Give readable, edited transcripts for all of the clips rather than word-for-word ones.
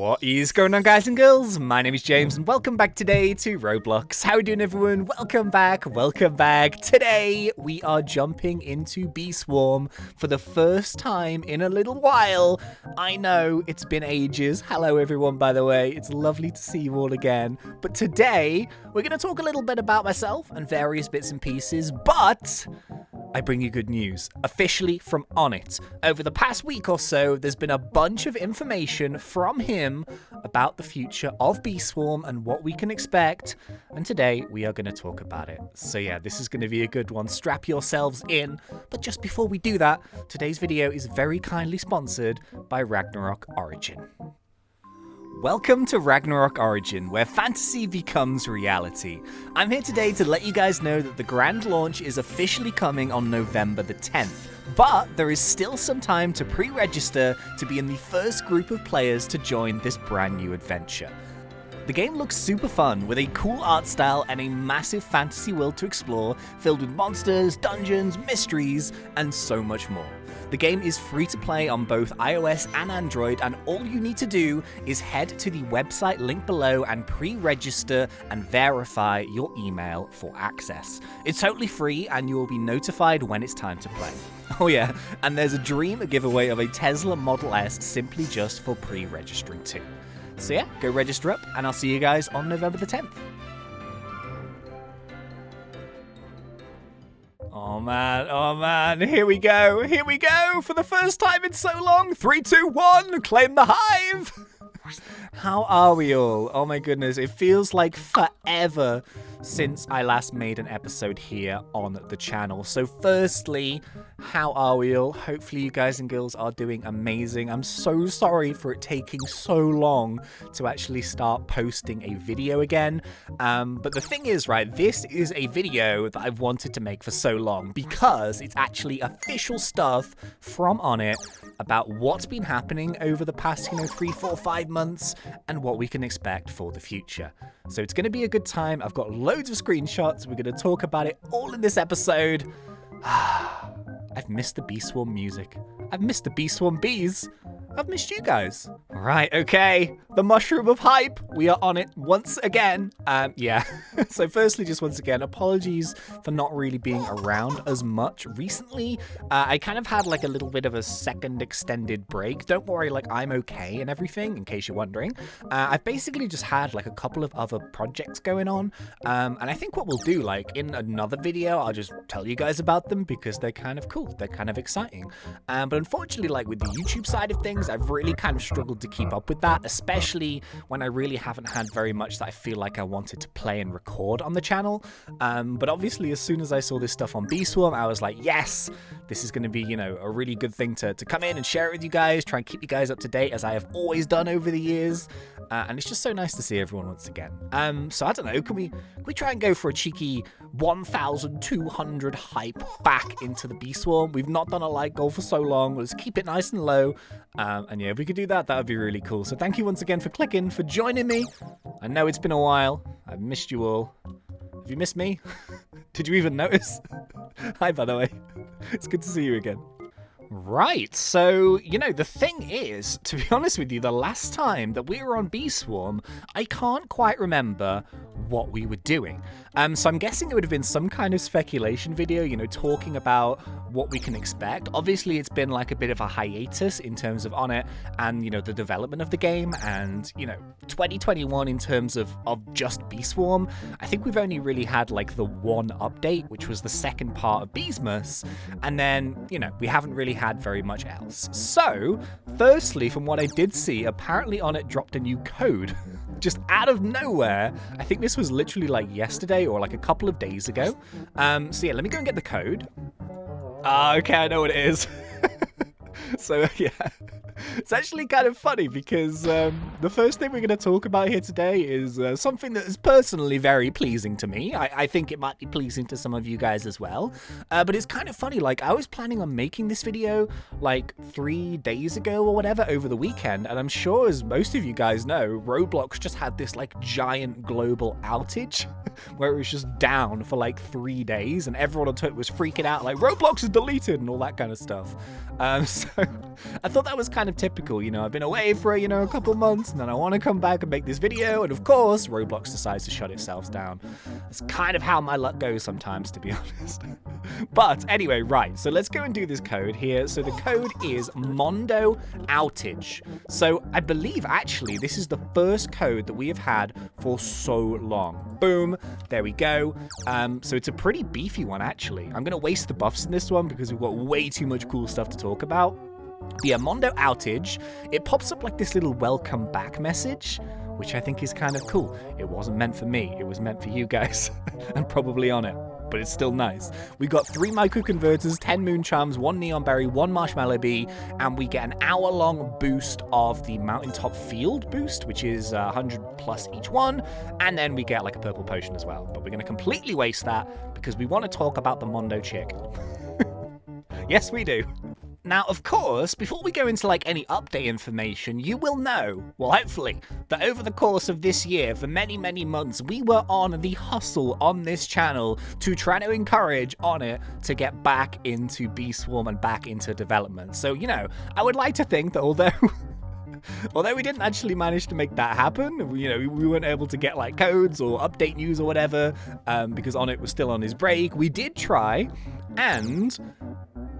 What is going on, guys and girls? My name is James and welcome back today to Roblox. How are you doing, everyone? Welcome back, welcome back. Today we are jumping into Bee Swarm for the first time in a little while. I know it's been ages. Hello everyone, by the way. It's lovely to see you all again. But today we're going to talk a little bit about myself and various bits and pieces, but I bring you good news, officially from Onett. Over the past week or so, there's been a bunch of information from him about the future of Bee Swarm and what we can expect, and today we are going to talk about it. So yeah, this is going to be a good one. Strap yourselves in. But just before we do that, today's video is very kindly sponsored by Ragnarok Origin. Welcome to Ragnarok Origin, where fantasy becomes reality. I'm here today to let you guys know that the grand launch is officially coming on November the 10th, but there is still some time to pre-register to be in the first group of players to join this brand new adventure. The game looks super fun, with a cool art style and a massive fantasy world to explore, filled with monsters, dungeons, mysteries, and so much more. The game is free to play on both iOS and Android, and all you need to do is head to the website linked below and pre-register and verify your email for access. It's totally free and you will be notified when it's time to play. Oh yeah, and there's a dream giveaway of a Tesla Model S simply just for pre-registering too. So yeah, go register up and I'll see you guys on November the 10th. Oh man, here we go, for the first time in so long. 3, 2, 1, claim the hive! How are we all? Oh my goodness, it feels like forever since I last made an episode here on the channel. So firstly, how are we all? Hopefully you guys and girls are doing amazing. I'm so sorry for it taking so long to actually start posting a video again. But the thing is, right, this is a video that I've wanted to make for so long because it's actually official stuff from Onett about what's been happening over the past, 3, 4, 5 months and what we can expect for the future. So it's going to be a good time. I've got loads of screenshots. We're going to talk about it all in this episode. I've missed the Bee Swarm music. I've missed the Bee Swarm bees. I've missed you guys. All right, okay. The mushroom of hype. We are on it once again. Yeah. So firstly, just once again, apologies for not really being around as much recently. I kind of had like a little bit of a second extended break. Don't worry, like I'm okay and everything, in case you're wondering. I've basically just had like a couple of other projects going on. And I think what we'll do, like in another video, I'll just tell you guys about them because they're kind of cool. They're kind of exciting. But unfortunately, like with the YouTube side of things, I've really kind of struggled to keep up with that, especially when I really haven't had very much that I feel like I wanted to play and record on the channel. But obviously, as soon as I saw this stuff on Bee Swarm, I was like, yes, this is going to be, a really good thing to come in and share it with you guys, try and keep you guys up to date as I have always done over the years. And it's just so nice to see everyone once again. So I don't know, can we try and go for a cheeky 1,200 hype back into the Bee Swarm? We've not done a like goal for so long. Let's keep it nice and low. And yeah, if we could do that, that would be really cool. So thank you once again for clicking, for joining me. I know it's been a while. I've missed you all. Have you missed me? Did you even notice? Hi, by the way. It's good to see you again. Right, so, the thing is, to be honest with you, the last time that we were on Bee Swarm, I can't quite remember what we were doing. So I'm guessing it would have been some kind of speculation video, talking about what we can expect. Obviously, it's been like a bit of a hiatus in terms of Onett and, the development of the game and, 2021 in terms of just Bee Swarm. I think we've only really had like the one update, which was the second part of Beesmas, and then, we haven't really had very much else. So, firstly, from what I did see, apparently Onett dropped a new code just out of nowhere. I think this was literally like yesterday or like a couple of days ago. So yeah, let me go and get the code. Okay, I know what it is. So yeah, it's actually kind of funny because the first thing we're going to talk about here today is something that is personally very pleasing to me. I think it might be pleasing to some of you guys as well. But it's kind of funny, like I was planning on making this video like 3 days ago or whatever over the weekend. And I'm sure, as most of you guys know, Roblox just had this like giant global outage where it was just down for like 3 days and everyone on Twitter was freaking out like Roblox is deleted and all that kind of stuff. So I thought that was kind of of typical, you know, I've been away for, you know, a couple months, and then I want to come back and make this video, and of course, Roblox decides to shut itself down. That's kind of how my luck goes sometimes, to be honest. But anyway, right, so let's go and do this code here. So the code is Mondo outage. So I believe, actually, this is the first code that we have had for so long. Boom, there we go. So it's a pretty beefy one, actually. I'm going to waste the buffs in this one because we've got way too much cool stuff to talk about. But yeah, Mondo outage, it pops up like this little welcome back message, which I think is kind of cool. It wasn't meant for me, it was meant for you guys, and probably Onett, but it's still nice. We got 3 microconverters, 10 moon charms, 1 neon berry, 1 marshmallow bee, and we get an hour-long boost of the mountaintop field boost, which is 100 plus each one, and then we get like a purple potion as well. But we're going to completely waste that because we want to talk about the Mondo Chick. Yes, we do. Now, of course, before we go into like any update information, you will know, well, hopefully, that over the course of this year, for many, many months, we were on the hustle on this channel to try to encourage Onett to get back into Bee Swarm and back into development. So, you know, I would like to think that although we didn't actually manage to make that happen, you know, we weren't able to get like codes or update news or whatever, because Onett was still on his break, we did try, and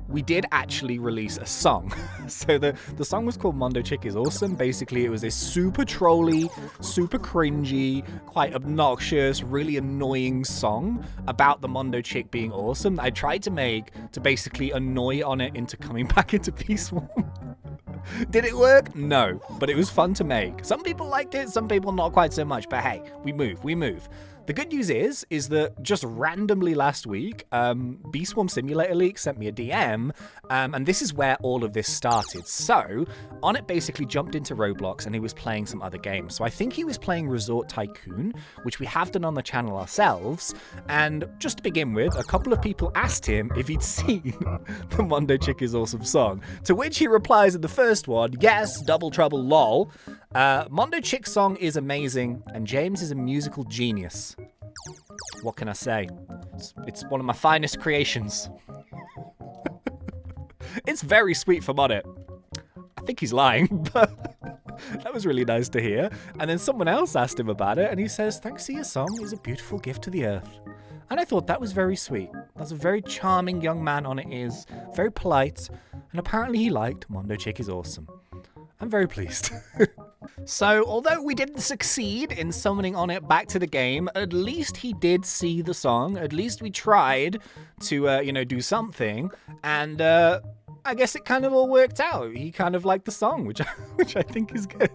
we did actually release a song. So the song was called Mondo Chick is Awesome. Basically, it was this super trolly, super cringy, quite obnoxious, really annoying song about the Mondo Chick being awesome that I tried to make to basically annoy Onett into coming back into Bee Swarm. Did it work? No, but it was fun to make. Some people liked it, some people not quite so much, but hey, we move. The good news is that just randomly last week, Bee Swarm Simulator Leak sent me a DM, and this is where all of this started. So, Onett basically jumped into Roblox and he was playing some other games. So I think he was playing Resort Tycoon, which we have done on the channel ourselves, and just to begin with, a couple of people asked him if he'd seen the Mondo Chick is Awesome song, to which he replies in the first one, yes, double trouble lol. Mondo Chick song is amazing, and James is a musical genius. What can I say? It's one of my finest creations. It's very sweet from Onett. I think he's lying, but that was really nice to hear. And then someone else asked him about it, and he says, ThnxCya song is a beautiful gift to the earth. And I thought that was very sweet. That's a very charming young man Onett is, very polite, and apparently he liked Mondo Chick is Awesome. I'm very pleased. So, although we didn't succeed in summoning Onett back to the game, at least he did see the song. At least we tried to, you know, do something. And I guess it kind of all worked out. He kind of liked the song, which I think is good.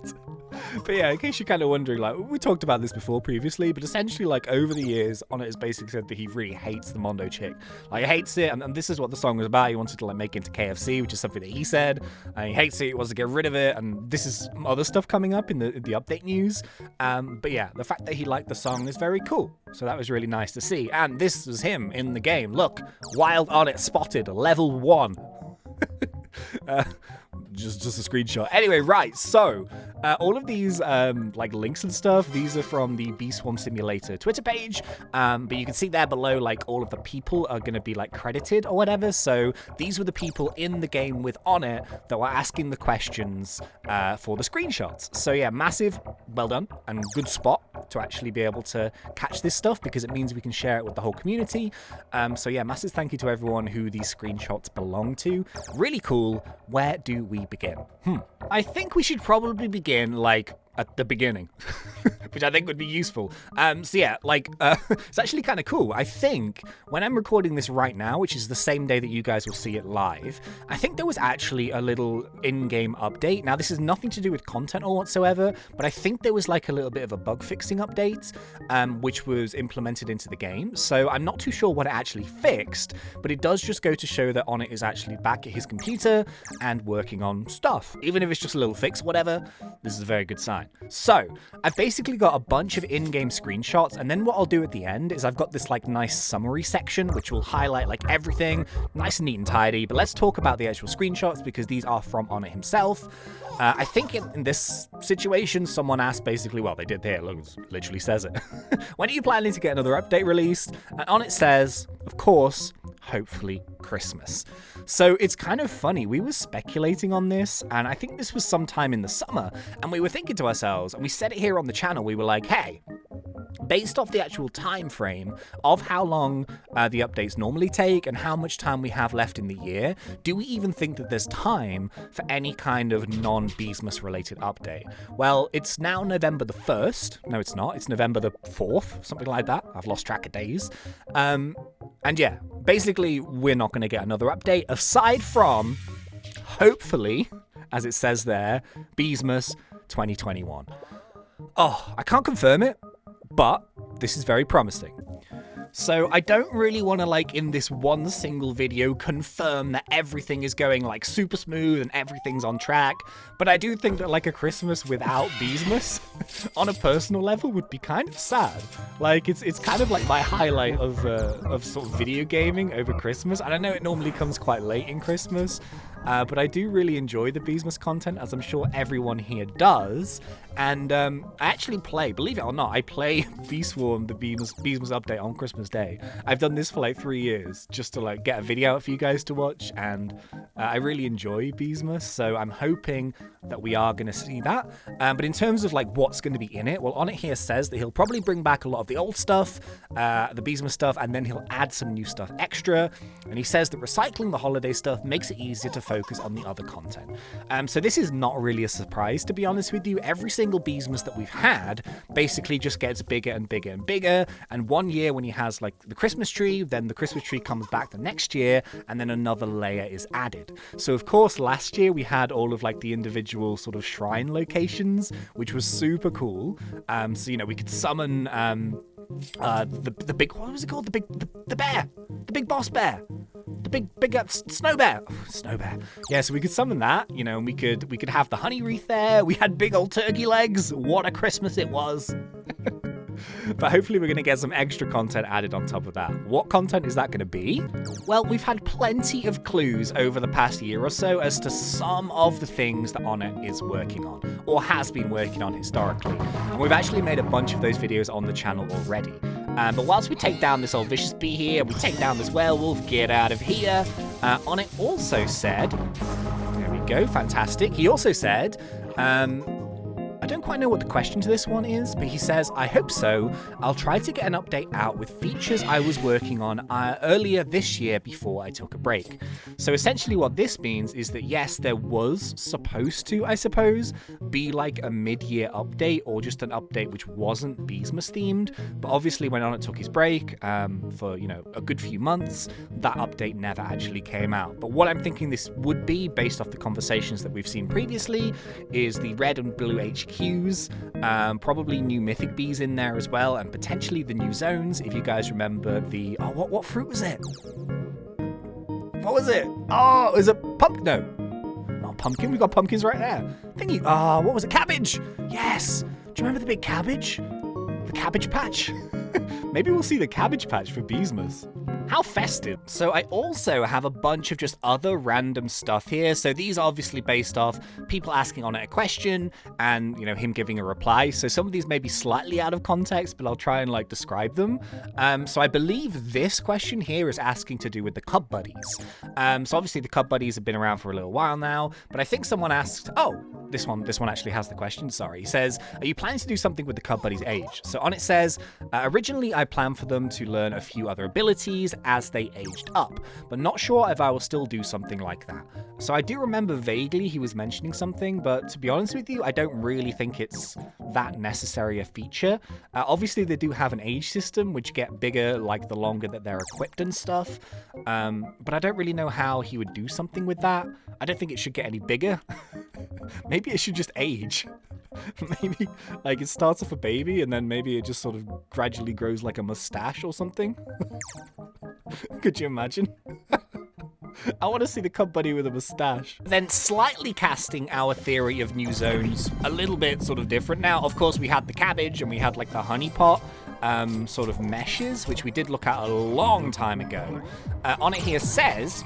But yeah, in case you're kind of wondering, like, we talked about this before previously, but essentially, like, over the years, Onett has basically said that he really hates the Mondo Chick. Like, he hates it, and this is what the song was about. He wanted to, like, make it into KFC, which is something that he said, and he hates it, he wants to get rid of it, and this is other stuff coming up in the update news. But yeah, the fact that he liked the song is very cool. So that was really nice to see. And this was him in the game. Look, wild Onett spotted, level 1. Just a screenshot. Anyway, right, so all of these like links and stuff, these are from the Bee Swarm Simulator Twitter page, but you can see there below, like, all of the people are going to be like credited or whatever. So these were the people in the game with Onett that were asking the questions for the screenshots. So yeah, massive well done and good spot to actually be able to catch this stuff, because it means we can share it with the whole community. So yeah, massive thank you to everyone who these screenshots belong to. Really cool. Where do we begin? I think we should probably begin, like, at the beginning, which I think would be useful. So yeah, like, it's actually kind of cool. I think when I'm recording this right now, which is the same day that you guys will see it live, I think there was actually a little in-game update. Now, this has nothing to do with content or whatsoever, but I think there was like a little bit of a bug fixing update, which was implemented into the game. So I'm not too sure what it actually fixed, but it does just go to show that Onett is actually back at his computer and working on stuff. Even if it's just a little fix, whatever, this is a very good sign. So, I've basically got a bunch of in-game screenshots, and then what I'll do at the end is I've got this like nice summary section which will highlight like everything nice and neat and tidy. But let's talk about the actual screenshots, because these are from Onett himself. I think in this situation someone asked basically, well, they did here, look, it literally says it. When are you planning to get another update released? And Onett says, of course, hopefully Christmas. So it's kind of funny. We were speculating on this, and I think this was sometime in the summer, and we were thinking to ourselves, and we said it here on the channel, we were like, hey, based off the actual time frame of how long the updates normally take and how much time we have left in the year, do we even think that there's time for any kind of non-Beesmas related update? Well, it's now November the 1st. No, it's not. It's November the 4th, something like that. I've lost track of days. And yeah, basically, we're not going to get another update aside from, hopefully, as it says there, Beesmas 2021. Oh, I can't confirm it, but this is very promising. So I don't really want to, like, in this one single video confirm that everything is going, like, super smooth and everything's on track, but I do think that, like, a Christmas without Beesmas on a personal level would be kind of sad. Like, it's kind of like my highlight of sort of video gaming over Christmas. And I know it normally comes quite late in Christmas, but I do really enjoy the Beesmas content, as I'm sure everyone here does. And I actually play, believe it or not, I play Bee Swarm, the Beesmas update on Christmas Day. I've done this for like 3 years just to like get a video out for you guys to watch, and I really enjoy Beesmas, so I'm hoping that we are going to see that. But in terms of like what's going to be in it, well, Onett here says that he'll probably bring back a lot of the old stuff, the Beesmas stuff, and then he'll add some new stuff extra. And he says that recycling the holiday stuff makes it easier to focus on the other content. So this is not really a surprise, to be honest with you. Every single Beesmas that we've had basically just gets bigger and bigger and bigger. And one year when he has like the Christmas tree, then the Christmas tree comes back the next year, and then another layer is added. So of course last year we had all of like the individual sort of shrine locations, which was super cool. So you know, we could summon the big, what was it called, the bear, the big boss bear, the big snow bear. Snow bear. Yeah, so we could summon that, you know, and we could have the honey wreath there. We had big old turkey legs. What a Christmas it was. But hopefully we're going to get some extra content added on top of that. What content is that going to be? Well, we've had plenty of clues over the past year or so as to some of the things that Onett is working on, or has been working on historically. And we've actually made a bunch of those videos on the channel already. But whilst we take down this old vicious bee here, we take down this werewolf, get out of here, Onett also said, there we go, fantastic. He also said, I don't quite know what the question to this one is, but he says, I hope so. I'll try to get an update out with features I was working on earlier this year before I took a break. So essentially what this means is that yes, there was supposed to, I suppose, be like a mid-year update or just an update which wasn't Beesmas themed. But obviously when Onett took his break for, you know, a good few months, that update never actually came out. But what I'm thinking this would be, based off the conversations that we've seen previously, is the red and blue HQs, probably new mythic bees in there as well, and potentially the new zones. If you guys remember the, oh, what fruit was it? What was it? Oh, it was a pumpkin. No, not pumpkin. We got pumpkins right there. Thingy. Oh, what was it? Cabbage. Yes. Do you remember the big cabbage? The cabbage patch. Maybe we'll see the cabbage patch for Beesmas. How festive. So I also have a bunch of just other random stuff here. So these are obviously based off people asking Onett a question and, you know, him giving a reply. So some of these may be slightly out of context, but I'll try and like describe them. So I believe this question here is asking to do with the Cub Buddies. So obviously the Cub Buddies have been around for a little while now, but I think someone asked, oh, this one actually has the question, sorry. He says, are you planning to do something with the Cub Buddies' age? So Onett says, originally I planned for them to learn a few other abilities as they aged up, but not sure if I will still do something like that. So I do remember vaguely he was mentioning something, but to be honest with you, I don't really think it's that necessary a feature. Obviously they do have an age system which get bigger like the longer that they're equipped and stuff, but I don't really know how he would do something with that. I don't think it should get any bigger. Maybe it should just age. Maybe like it starts off a baby and then maybe it just sort of gradually grows like a mustache or something. Could you imagine? I want to see the Cub Buddy with a mustache. Then slightly casting our theory of new zones a little bit sort of different now. Of course, we had the cabbage and we had like the honey pot sort of meshes, which we did look at a long time ago. Onett here says,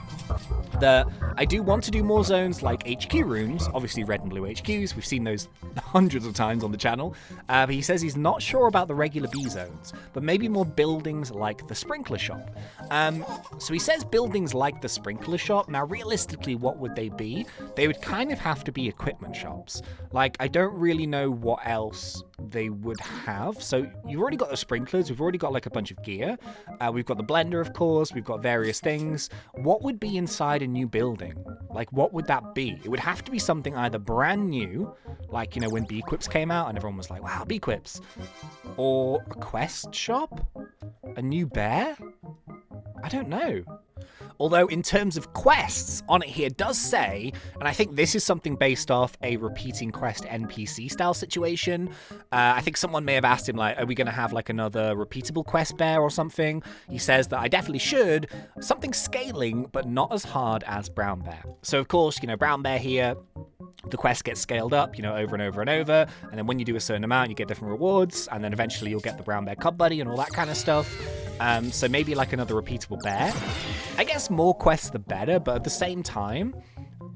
that I do want to do more zones like HQ rooms, obviously red and blue HQs. We've seen those hundreds of times on the channel. But he says he's not sure about the regular bee zones, but maybe more buildings like the sprinkler shop. So he says buildings like the sprinkler shop. Now, realistically, what would they be? They would kind of have to be equipment shops. Like, I don't really know what else they would have. So you've already got the sprinklers. We've already got like a bunch of gear. We've got the blender, of course. We've got various things. What would be inside a new building? Like, what would that be? It would have to be something either brand new, like, you know, when Bee Quips came out and everyone was like, wow, Bee Quips. Or a quest shop? A new bear? I don't know. Although in terms of quests, Onett here does say, and I think this is something based off a repeating quest NPC style situation. I think someone may have asked him, like, are we going to have like another repeatable quest bear or something? He says that I definitely should. Something scaling, but not as hard as brown bear. So of course, you know, brown bear here, the quest gets scaled up, you know, over and over and over. And then when you do a certain amount, you get different rewards. And then eventually you'll get the brown bear cub buddy and all that kind of stuff. So maybe like another repeatable bear. I guess more quests the better, but at the same time,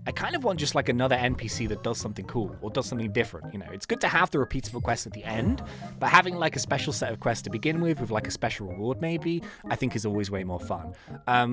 I kind of want just like another NPC that does something cool or does something different. You know, it's good to have the repeatable quests at the end, but having like a special set of quests to begin with like a special reward maybe, I think is always way more fun.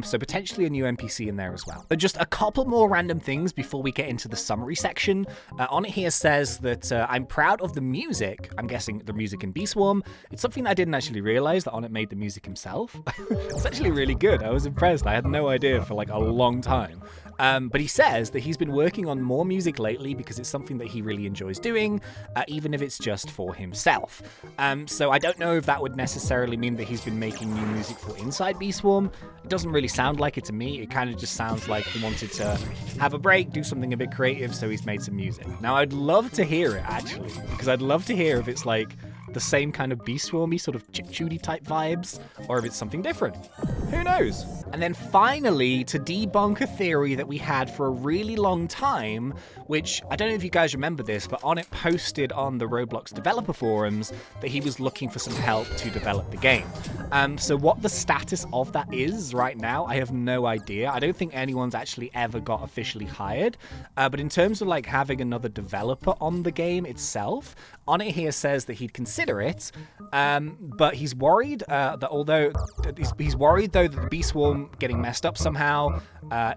So potentially a new NPC in there as well. But just a couple more random things before we get into the summary section. Onett here says that I'm proud of the music. I'm guessing the music in Bee Swarm. It's something that I didn't actually realize, that Onett made the music himself. It's actually really good. I was impressed. I had no idea for like a long time. But he says that he's been working on more music lately because it's something that he really enjoys doing, even if it's just for himself. So I don't know if that would necessarily mean that he's been making new music for inside Bee Swarm. It doesn't really sound like it to me. It kind of just sounds like he wanted to have a break, do something a bit creative, so he's made some music. Now, I'd love to hear it, actually, because I'd love to hear if it's like the same kind of Bee Swarmy sort of chip-chooty type vibes, or if it's something different. Who knows? And then finally, to debunk a theory that we had for a really long time, which I don't know if you guys remember this, but Onett posted on the Roblox developer forums that he was looking for some help to develop the game. So what the status of that is right now, I have no idea. I don't think anyone's actually ever got officially hired. But in terms of like having another developer on the game itself, Onett here says that he'd consider it, but he's worried that although he's worried though that the Bee Swarm getting messed up somehow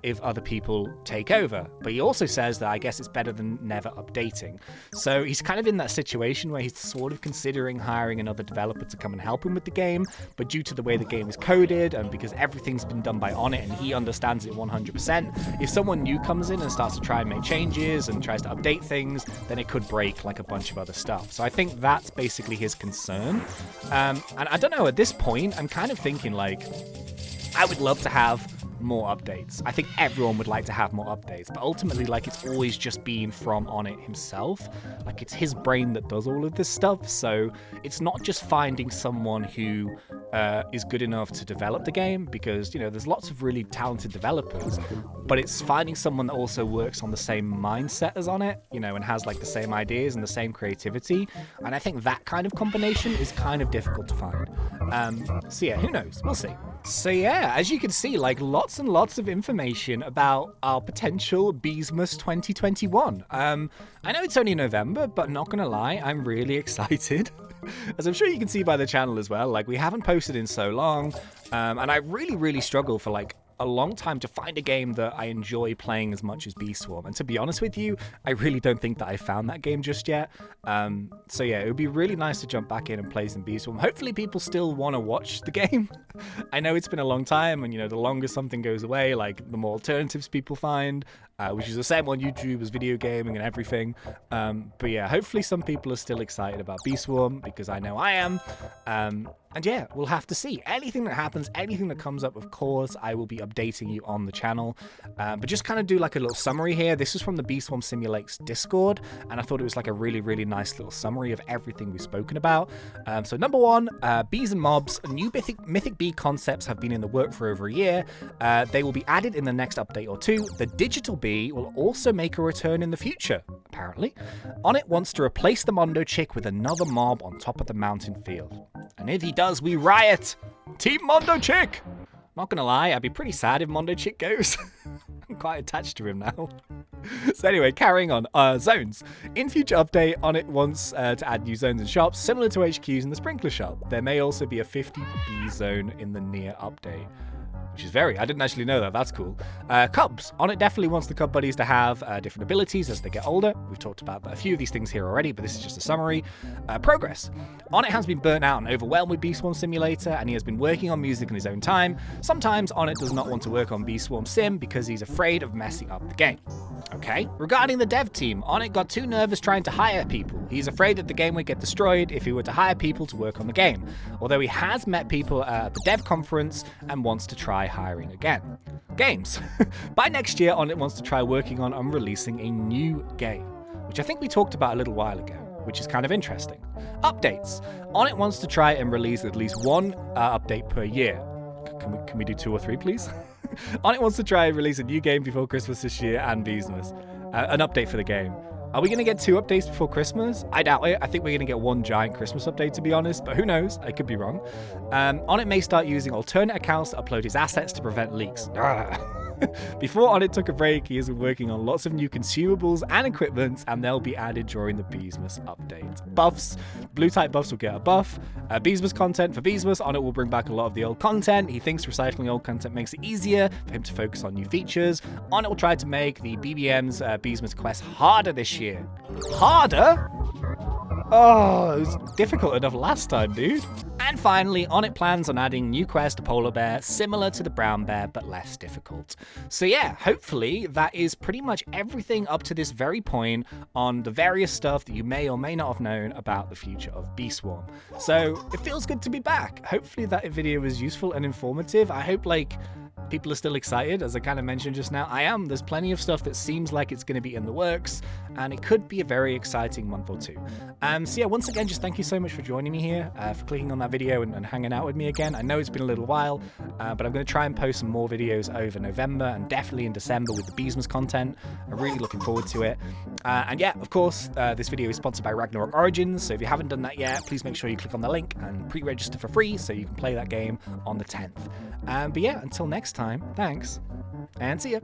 if other people take over. But he also says that I guess it's better than never updating. So he's kind of in that situation where he's sort of considering hiring another developer to come and help him with the game, but due to the way the game is coded and because everything's been done by Onett and he understands it 100%, if someone new comes in and starts to try and make changes and tries to update things, then it could break like a bunch of other stuff. So I think that's basically his concern. And I don't know, at this point, I'm kind of thinking like, I would love to have more updates. I think everyone would like to have more updates, but ultimately, like, it's always just been from Onett himself. Like, it's his brain that does all of this stuff, so it's not just finding someone who is good enough to develop the game, because, you know, there's lots of really talented developers, but it's finding someone that also works on the same mindset as Onett, you know, and has, like, the same ideas and the same creativity, and I think that kind of combination is kind of difficult to find. So yeah, who knows? We'll see. So yeah, as you can see, like, lots and lots of information about our potential Beesmas 2021. I know it's only November, but not gonna lie, I'm really excited. As I'm sure you can see by the channel as well, like, we haven't posted in so long, and I really struggle for, like, a long time to find a game that I enjoy playing as much as Bee Swarm. And to be honest with you, I really don't think that I found that game just yet. So yeah, it would be really nice to jump back in and play some Bee Swarm. Hopefully people still want to watch the game. I know it's been a long time, and, you know, the longer something goes away, like, the more alternatives people find, which is the same on YouTube as video gaming and everything. But yeah, hopefully some people are still excited about Bee Swarm, because I know I am. And yeah, we'll have to see. Anything that happens, anything that comes up, of course, I will be updating you on the channel. But just kind of do like a little summary here. This is from the Bee Swarm Simulator's Discord, and I thought it was like a really nice little summary of everything we've spoken about. So number one, bees and mobs. New mythic bee concepts have been in the work for over a year. They will be added in the next update or two. The digital bee will also make a return in the future, apparently. Onett wants to replace the Mondo Chick with another mob on top of the mountain field. And if he does, we riot! Team Mondo Chick! Not gonna lie, I'd be pretty sad if Mondo Chick goes. quite attached to him now. So anyway, carrying on. Zones. In future update, Onett wants to add new zones and shops, similar to HQs in the Sprinkler Shop. There may also be a 50 bee zone in the near update. Which is I didn't actually know that. That's cool. Cubs. Onett definitely wants the Cub Buddies to have different abilities as they get older. We've talked about a few of these things here already, but this is just a summary. Progress. Onett has been burnt out and overwhelmed with Bee Swarm Simulator, and he has been working on music in his own time. Sometimes Onett does not want to work on Bee Swarm Sim because he's afraid of messing up the game. Okay. Regarding the dev team, Onett got too nervous trying to hire people. He's afraid that the game would get destroyed if he were to hire people to work on the game. Although he has met people at the dev conference and wants to try hiring again. Games. By next year, Onett wants to try working on releasing a new game, which I think we talked about a little while ago, which is kind of interesting. Updates. Onett wants to try and release at least one update per year. Can we do 2 or 3, please? Onett wants to try and release a new game before Christmas this year and Beesmas. An update for the game. Are we going to get 2 updates before Christmas? I doubt it. I think we're going to get 1 giant Christmas update, to be honest, but who knows? I could be wrong. Onett may start using alternate accounts to upload his assets to prevent leaks. Before Onett took a break, he has been working on lots of new consumables and equipment, and they'll be added during the Beesmas update. Buffs. Blue type buffs will get a buff. Beesmas content for Beesmas. Onett will bring back a lot of the old content. He thinks recycling old content makes it easier for him to focus on new features. Onett will try to make the BBM's Beesmas quest harder this year. Harder? Oh, it was difficult enough last time, dude. And finally, Onett plans on adding new quest to Polar Bear, similar to the Brown Bear, but less difficult. So yeah, hopefully that is pretty much everything up to this very point on the various stuff that you may or may not have known about the future of Bee Swarm. So it feels good to be back. Hopefully that video was useful and informative. I hope people are still excited, as I kind of mentioned just now. I am. There's plenty of stuff that seems like it's going to be in the works, and it could be a very exciting month or 2. So yeah, once again, just thank you so much for joining me here, for clicking on that video and hanging out with me again. I know it's been a little while, but I'm going to try and post some more videos over November and definitely in December with the Beesmas content. I'm really looking forward to it. And yeah, of course, this video is sponsored by Ragnarok Origins, so if you haven't done that yet, please make sure you click on the link and pre-register for free so you can play that game on the 10th. But yeah, until next time, thanks, and see ya.